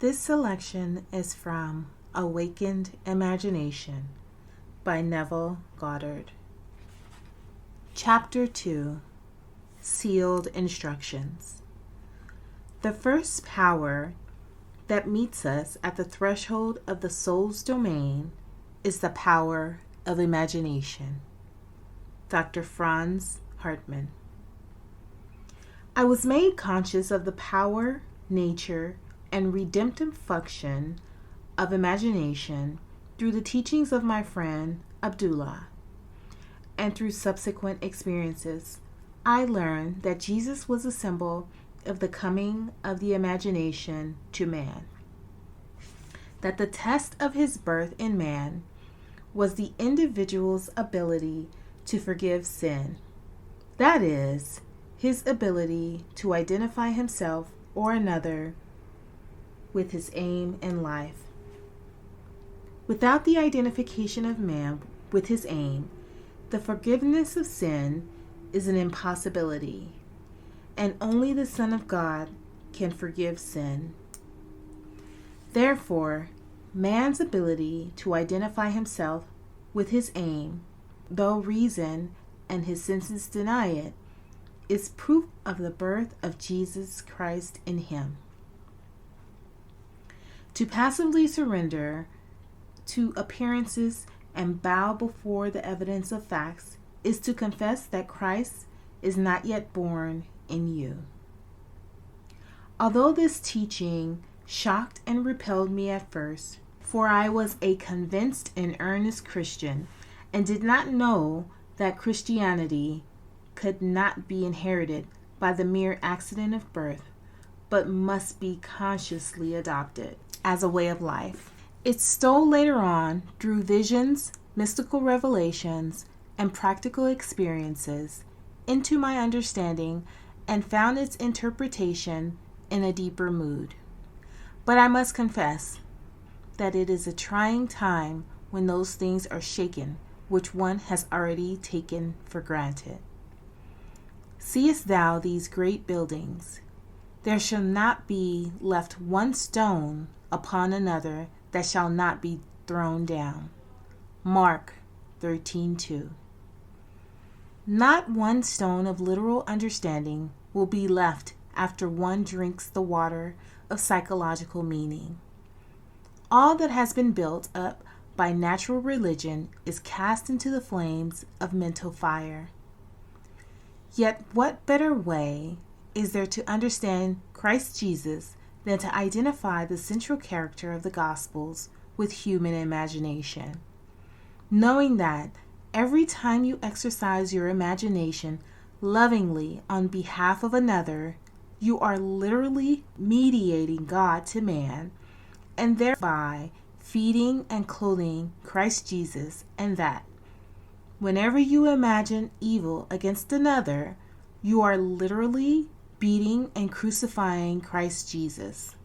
This selection is from Awakened Imagination by Neville Goddard. Chapter 2, Sealed Instructions. The first power that meets us at the threshold of the soul's domain is the power of imagination. Dr. Franz Hartmann. I was made conscious of the power, nature, and redemptive function of imagination through the teachings of my friend Abdullah, and through subsequent experiences. I learned that Jesus was a symbol of the coming of the imagination to man, that the test of his birth in man was the individual's ability to forgive sin, that is, his ability to identify himself or another with his aim in life. Without the identification of man with his aim, the forgiveness of sin is an impossibility, and only the Son of God can forgive sin. Therefore, man's ability to identify himself with his aim, though reason and his senses deny it, is proof of the birth of Jesus Christ in him. To passively surrender to appearances and bow before the evidence of facts is to confess that Christ is not yet born in you. Although this teaching shocked and repelled me at first, for I was a convinced and earnest Christian and did not know that Christianity could not be inherited by the mere accident of birth, but must be consciously adopted as a way of life. It stole later on through visions, mystical revelations, and practical experiences into my understanding and found its interpretation in a deeper mood. But I must confess that it is a trying time when those things are shaken which one has already taken for granted. Seest thou these great buildings? There shall not be left one stone upon another that shall not be thrown down. Mark 13:2. Not one stone of literal understanding will be left after one drinks the water of psychological meaning. All that has been built up by natural religion is cast into the flames of mental fire. Yet what better way is there to understand Christ Jesus than to identify the central character of the Gospels with human imagination, knowing that every time you exercise your imagination lovingly on behalf of another, you are literally mediating God to man, and thereby feeding and clothing Christ Jesus, and that whenever you imagine evil against another, you are literally beating and crucifying Christ Jesus.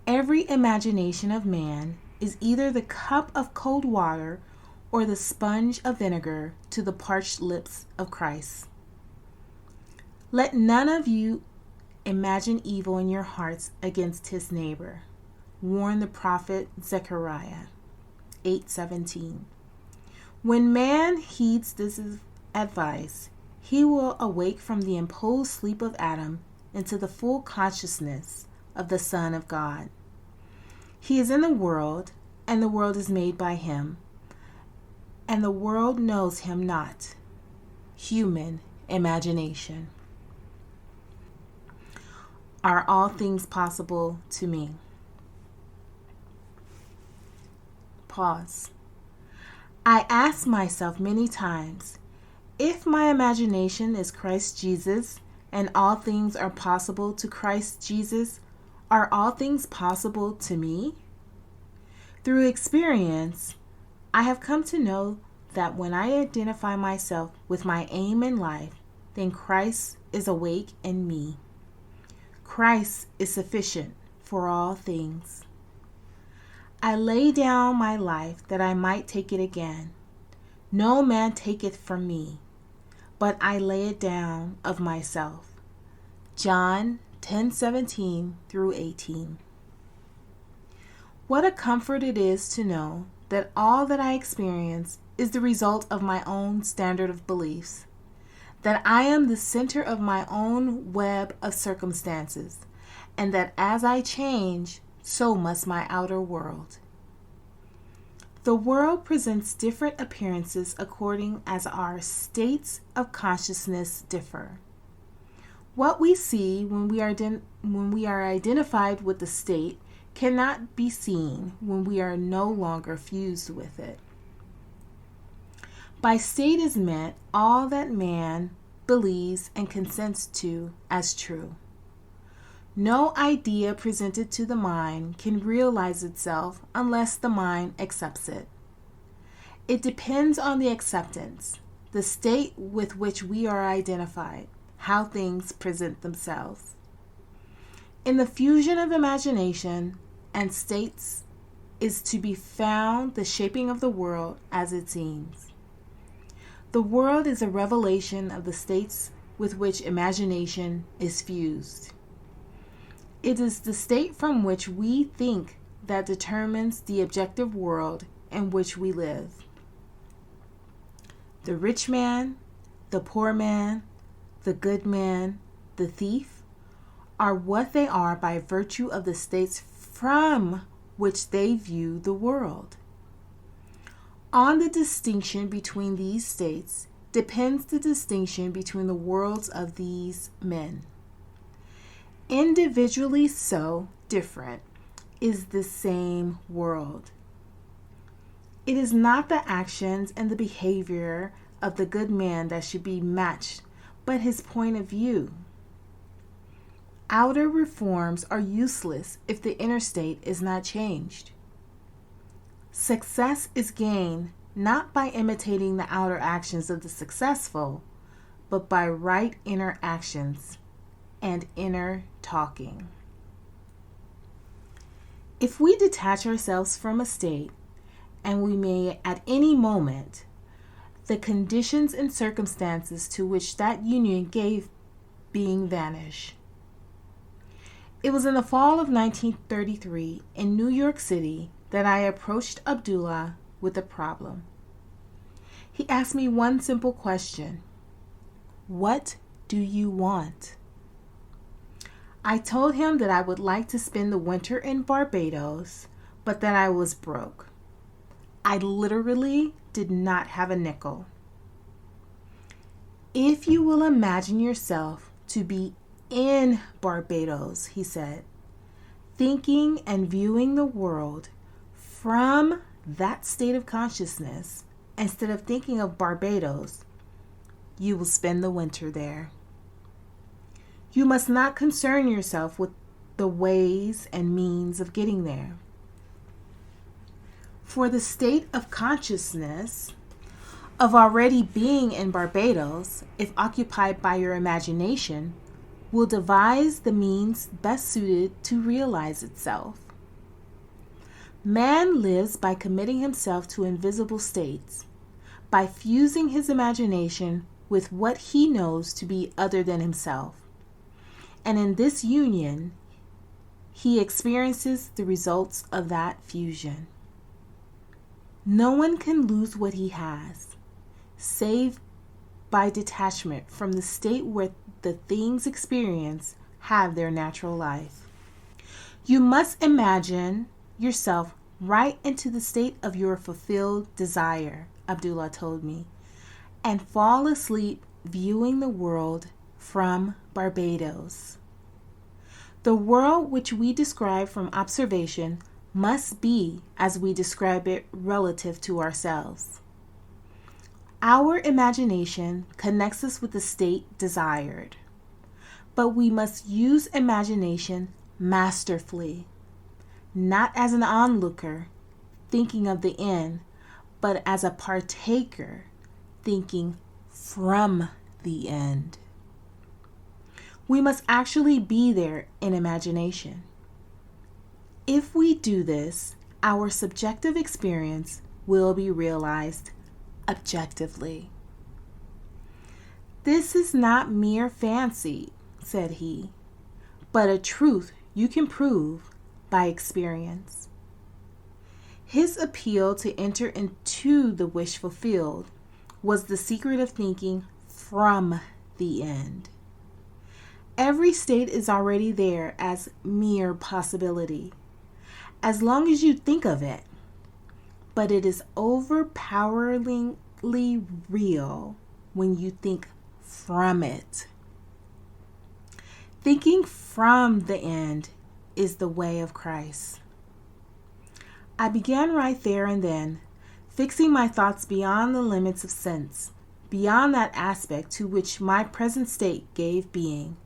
Every imagination of man is either the cup of cold water or the sponge of vinegar to the parched lips of Christ. Let none of you imagine evil in your hearts against his neighbor, warned the prophet Zechariah 8:17. When man heeds this advice, he will awake from the imposed sleep of Adam into the full consciousness of the Son of God. He is in the world, and the world is made by him, and the world knows him not. Human imagination. Are all things possible to me? Pause. I ask myself many times, if my imagination is Christ Jesus and all things are possible to Christ Jesus, are all things possible to me? Through experience, I have come to know that when I identify myself with my aim in life, then Christ is awake in me. Christ is sufficient for all things. I lay down my life that I might take it again. No man taketh from me, but I lay it down of myself. John 10:17 through 18. What a comfort it is to know that all that I experience is the result of my own standard of beliefs, that I am the center of my own web of circumstances, and that as I change, so must my outer world. The world presents different appearances according as our states of consciousness differ. What we see when we are identified with the state cannot be seen when we are no longer fused with it. By state is meant all that man believes and consents to as true. No idea presented to the mind can realize itself unless the mind accepts it. It depends on the acceptance, the state with which we are identified, how things present themselves. In the fusion of imagination and states is to be found the shaping of the world as it seems. The world is a revelation of the states with which imagination is fused. It is the state from which we think that determines the objective world in which we live. The rich man, the poor man, the good man, the thief, are what they are by virtue of the states from which they view the world. On the distinction between these states depends the distinction between the worlds of these men. Individually so different is the same world. It is not the actions and the behavior of the good man that should be matched, but his point of view. Outer reforms are useless if the inner state is not changed. Success is gained not by imitating the outer actions of the successful, but by right inner actions and inner talking. If we detach ourselves from a state, and we may at any moment, the conditions and circumstances to which that union gave being vanish. It was in the fall of 1933 in New York City that I approached Abdullah with a problem. He asked me one simple question: "What do you want?" I told him that I would like to spend the winter in Barbados, but that I was broke. I literally did not have a nickel. "If you will imagine yourself to be in Barbados," he said, "thinking and viewing the world from that state of consciousness, instead of thinking of Barbados, you will spend the winter there. You must not concern yourself with the ways and means of getting there. For the state of consciousness of already being in Barbados, if occupied by your imagination, will devise the means best suited to realize itself. Man lives by committing himself to invisible states, by fusing his imagination with what he knows to be other than himself. And in this union, he experiences the results of that fusion. No one can lose what he has, save by detachment from the state where the things experienced have their natural life. You must imagine yourself right into the state of your fulfilled desire," Abdullah told me, "and fall asleep viewing the world from Barbados. The world which we describe from observation must be as we describe it relative to ourselves. Our imagination connects us with the state desired, but we must use imagination masterfully, not as an onlooker thinking of the end, but as a partaker thinking from the end. We must actually be there in imagination. If we do this, our subjective experience will be realized objectively." "This is not mere fancy," said he, but a truth you can prove by experience. His appeal to enter into the wish fulfilled was the secret of thinking from the end. Every state is already there as mere possibility, as long as you think of it, but it is overpoweringly real when you think from it. Thinking from the end is the way of Christ. I began right there and then, fixing my thoughts beyond the limits of sense, beyond that aspect to which my present state gave being,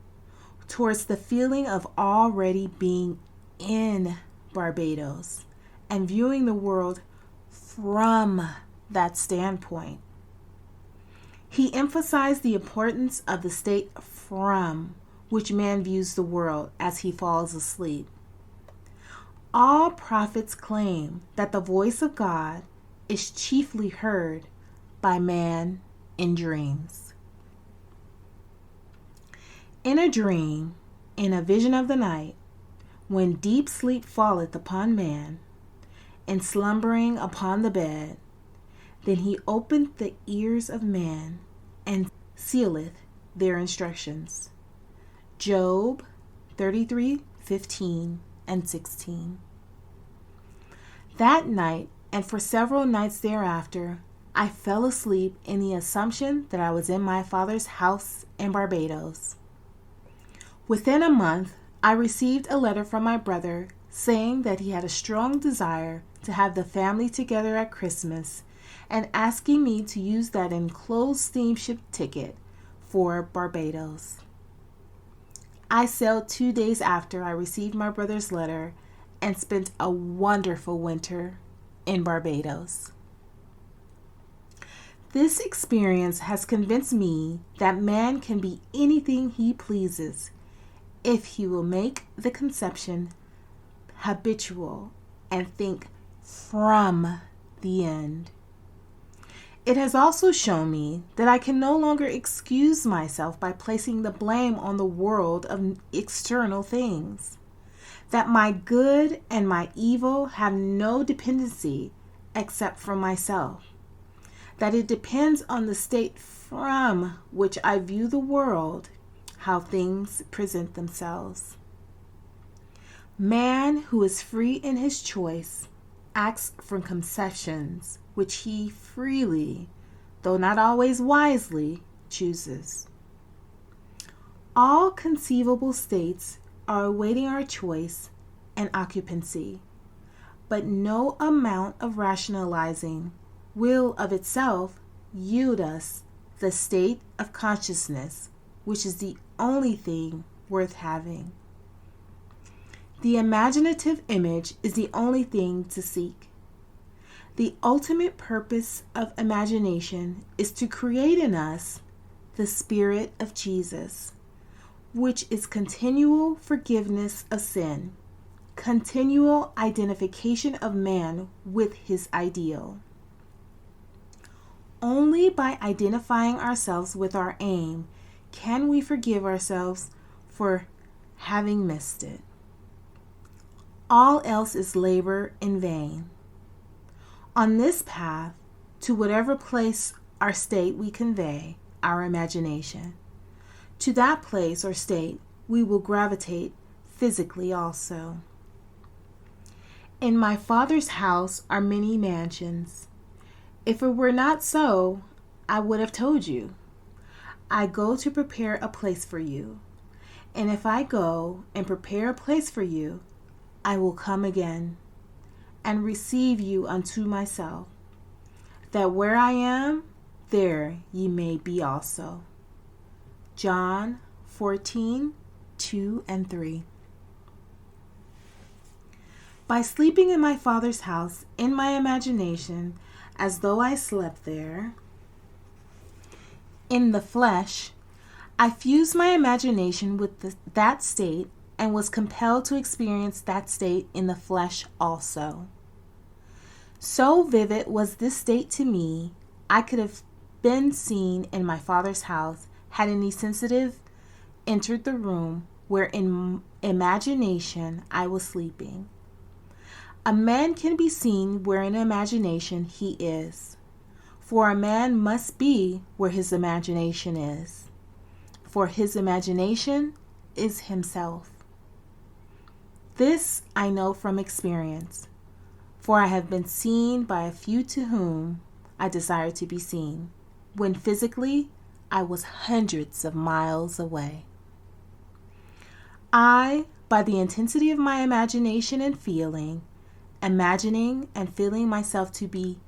towards the feeling of already being in Barbados and viewing the world from that standpoint. He emphasized the importance of the state from which man views the world as he falls asleep. All prophets claim that the voice of God is chiefly heard by man in dreams. In a dream, in a vision of the night, when deep sleep falleth upon man, and slumbering upon the bed, then he openeth the ears of man, and sealeth their instructions. Job 33:15 and 16. That night, and for several nights thereafter, I fell asleep in the assumption that I was in my father's house in Barbados. Within a month, I received a letter from my brother saying that he had a strong desire to have the family together at Christmas and asking me to use that enclosed steamship ticket for Barbados. I sailed 2 days after I received my brother's letter and spent a wonderful winter in Barbados. This experience has convinced me that man can be anything he pleases if he will make the conception habitual and think from the end. It has also shown me that I can no longer excuse myself by placing the blame on the world of external things, that my good and my evil have no dependency except from myself, that it depends on the state from which I view the world, how things present themselves. Man who is free in his choice acts from conceptions which he freely, though not always wisely, chooses. All conceivable states are awaiting our choice and occupancy, but no amount of rationalizing will of itself yield us the state of consciousness, which is the only thing worth having. The imaginative image is the only thing to seek. The ultimate purpose of imagination is to create in us the Spirit of Jesus, which is continual forgiveness of sin, continual identification of man with his ideal. Only by identifying ourselves with our aim can we forgive ourselves for having missed it. All else is labor in vain. On this path, to whatever place or state we convey our imagination, to that place or state we will gravitate physically also. In my Father's house are many mansions. If it were not so, I would have told you. I go to prepare a place for you. And if I go and prepare a place for you, I will come again and receive you unto myself, that where I am, there ye may be also. John 14:2 and 3. By sleeping in my Father's house in my imagination, as though I slept there, in the flesh, I fused my imagination with that state and was compelled to experience that state in the flesh also. So vivid was this state to me, I could have been seen in my Father's house had any sensitive entered the room where in imagination I was sleeping. A man can be seen where in imagination he is. For a man must be where his imagination is. For his imagination is himself. This I know from experience, for I have been seen by a few to whom I desire to be seen, when physically I was hundreds of miles away. I, by the intensity of my imagination and feeling, imagining and feeling myself to be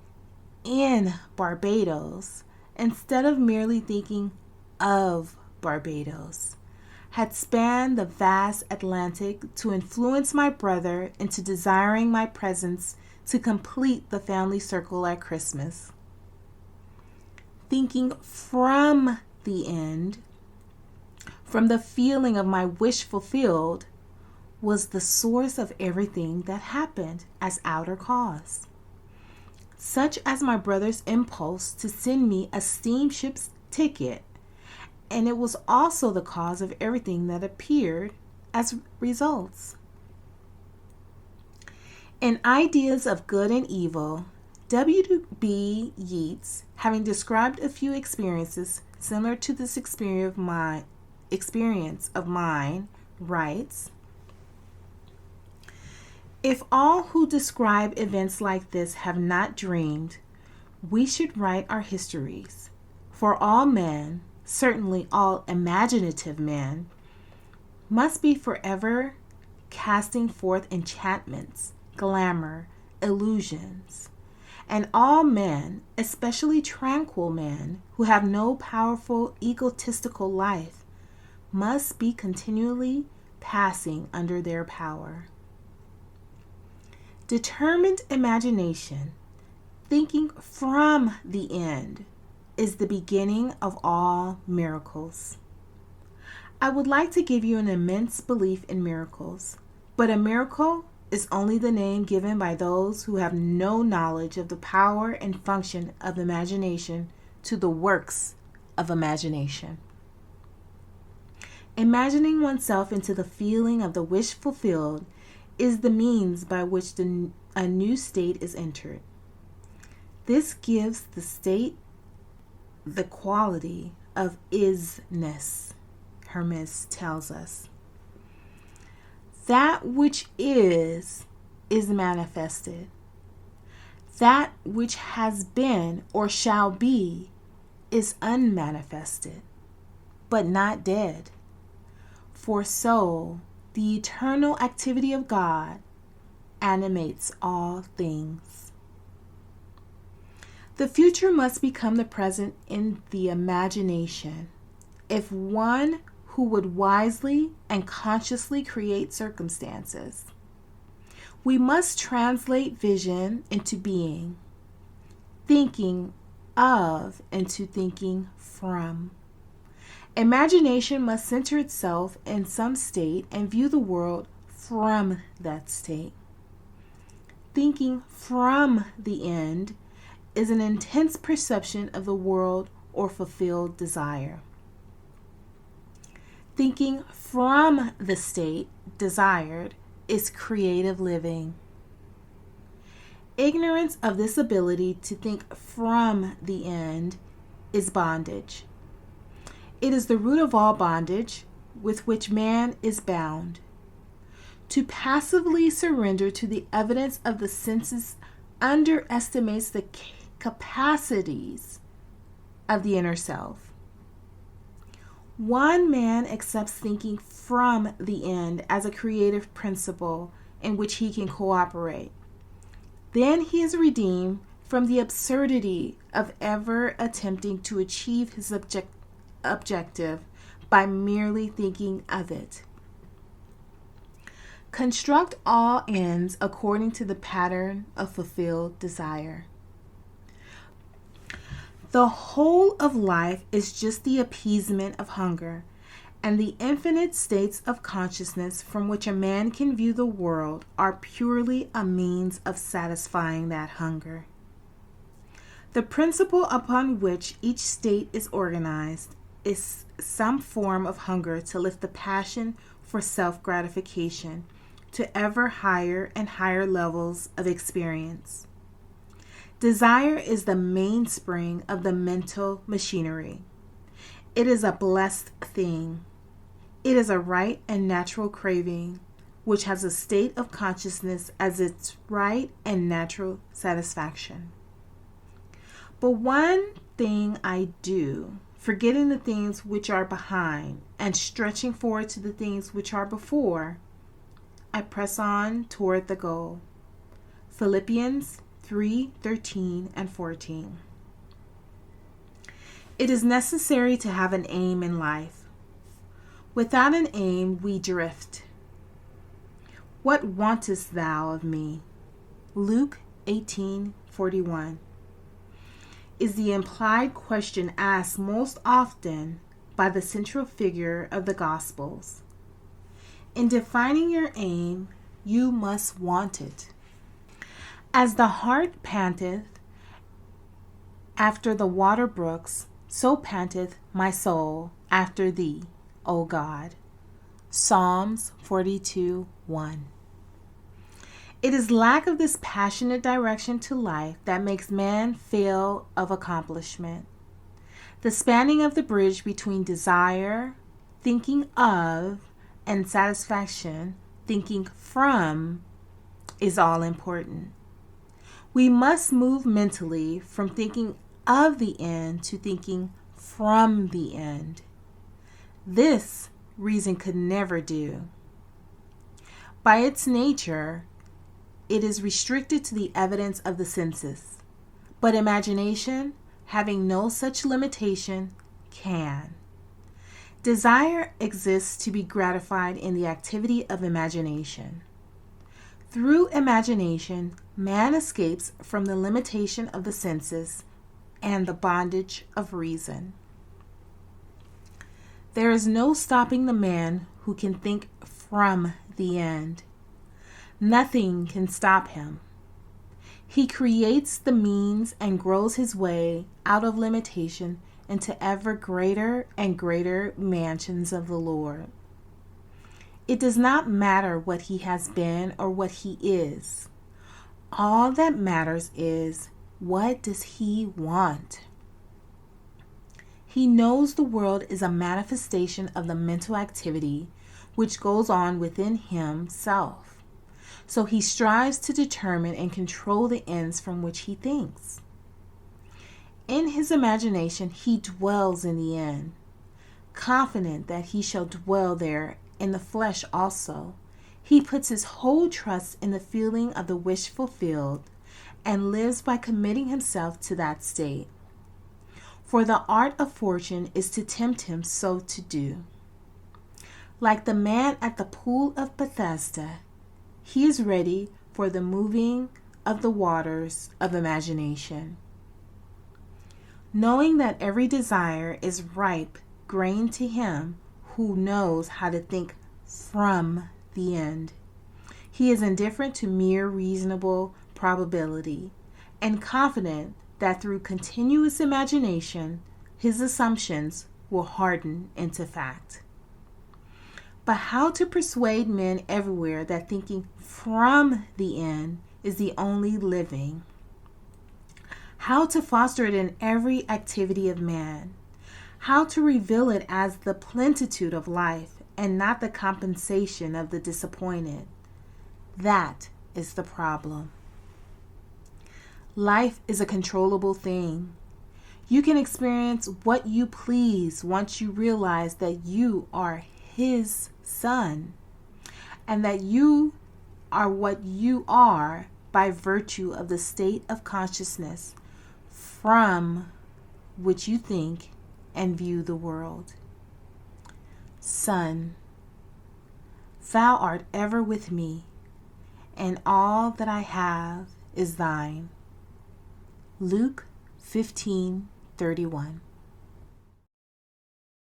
in Barbados, instead of merely thinking of Barbados, had spanned the vast Atlantic to influence my brother into desiring my presence to complete the family circle at Christmas. Thinking from the end, from the feeling of my wish fulfilled, was the source of everything that happened as outer cause, such as my brother's impulse to send me a steamship's ticket, and it was also the cause of everything that appeared as results. In Ideas of Good and Evil, W.B. Yeats, having described a few experiences similar to this experience of mine, writes, "If all who describe events like this have not dreamed, we should write our histories, for all men, certainly all imaginative men, must be forever casting forth enchantments, glamour, illusions, and all men, especially tranquil men who have no powerful egotistical life, must be continually passing under their power. Determined imagination, thinking from the end, is the beginning of all miracles. I would like to give you an immense belief in miracles, but a miracle is only the name given by those who have no knowledge of the power and function of imagination to the works of imagination. Imagining oneself into the feeling of the wish fulfilled is the means by which a new state is entered. This gives the state the quality of isness, Hermes tells us. That which is manifested. That which has been or shall be is unmanifested, but not dead. For so the eternal activity of God animates all things. The future must become the present in the imagination, if one who would wisely and consciously create circumstances. We must translate vision into being, thinking of into thinking from. Imagination must center itself in some state and view the world from that state. Thinking from the end is an intense perception of the world or fulfilled desire. Thinking from the state desired is creative living. Ignorance of this ability to think from the end is bondage. It is the root of all bondage with which man is bound. To passively surrender to the evidence of the senses underestimates the capacities of the inner self. One man accepts thinking from the end as a creative principle in which he can cooperate. Then he is redeemed from the absurdity of ever attempting to achieve his objective by merely thinking of it. Construct all ends according to the pattern of fulfilled desire. The whole of life is just the appeasement of hunger, and the infinite states of consciousness from which a man can view the world are purely a means of satisfying that hunger. The principle upon which each state is organized is some form of hunger to lift the passion for self-gratification to ever higher and higher levels of experience. Desire is the mainspring of the mental machinery. It is a blessed thing. It is a right and natural craving, which has a state of consciousness as its right and natural satisfaction. But one thing I do, forgetting the things which are behind and stretching forward to the things which are before, I press on toward the goal. Philippians 3:13 and 14. It is necessary to have an aim in life. Without an aim, we drift. What wantest thou of me? Luke 18:41 is the implied question asked most often by the central figure of the Gospels. In defining your aim, you must want it. As the heart panteth after the water brooks, so panteth my soul after thee, O God. Psalms 42:1. It is lack of this passionate direction to life that makes man fail of accomplishment. The spanning of the bridge between desire, thinking of, and satisfaction, thinking from, is all important. We must move mentally from thinking of the end to thinking from the end. This reason could never do. By its nature, it is restricted to the evidence of the senses, but imagination, having no such limitation, can. Desire exists to be gratified in the activity of imagination. Through imagination, man escapes from the limitation of the senses and the bondage of reason. There is no stopping the man who can think from the end. Nothing can stop him. He creates the means and grows his way out of limitation into ever greater and greater mansions of the Lord. It does not matter what he has been or what he is. All that matters is, what does he want? He knows the world is a manifestation of the mental activity which goes on within himself. So he strives to determine and control the ends from which he thinks. In his imagination, he dwells in the end, confident that he shall dwell there in the flesh also. He puts his whole trust in the feeling of the wish fulfilled and lives by committing himself to that state. For the art of fortune is to tempt him so to do. Like the man at the pool of Bethesda, he is ready for the moving of the waters of imagination. Knowing that every desire is ripe grain to him who knows how to think from the end, he is indifferent to mere reasonable probability and confident that through continuous imagination, his assumptions will harden into fact. But how to persuade men everywhere that thinking from the end is the only living? How to foster it in every activity of man? How to reveal it as the plenitude of life and not the compensation of the disappointed? That is the problem. Life is a controllable thing. You can experience what you please once you realize that you are his son and that you are what you are by virtue of the state of consciousness from which you think and view the world. Son, thou art ever with me, and all that I have is thine. Luke 15:31.